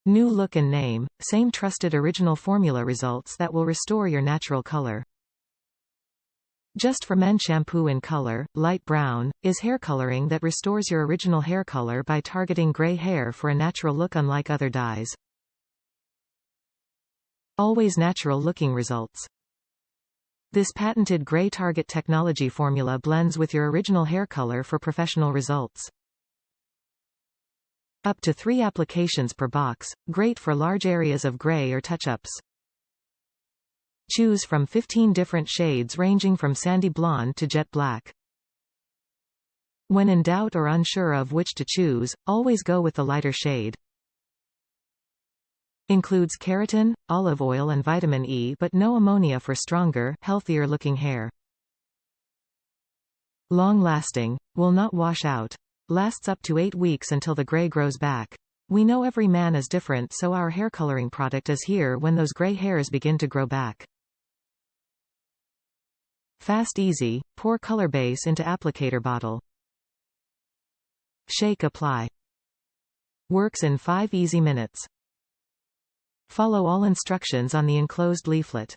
New look and name, same trusted original formula results that will restore your natural color. Just for Men Shampoo-In Color, light brown, is hair coloring that restores your original hair color by targeting gray hair for a natural look unlike other dyes. Always natural looking results. This patented gray target technology formula blends with your original hair color for professional results. Up to 3 applications per box, great for large areas of gray or touch-ups. Choose from 15 different shades ranging from sandy blonde to jet black. When in doubt or unsure of which to choose, always go with the lighter shade. Includes keratin, olive oil and vitamin E but no ammonia for stronger, healthier looking hair. Long lasting, will not wash out. Lasts up to 8 weeks until the gray grows back. We know every man is different, so our hair coloring product is here when those gray hairs begin to grow back. Fast easy, pour color base into applicator bottle. Shake apply. Works in 5 easy minutes. Follow all instructions on the enclosed leaflet.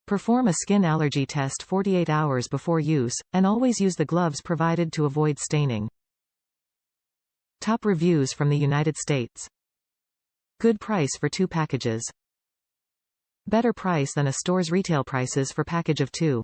Perform a skin allergy test 48 hours before use, and always use the gloves provided to avoid staining. Top reviews from the United States. Good price for 2 packages. Better price than a store's retail prices for package of 2.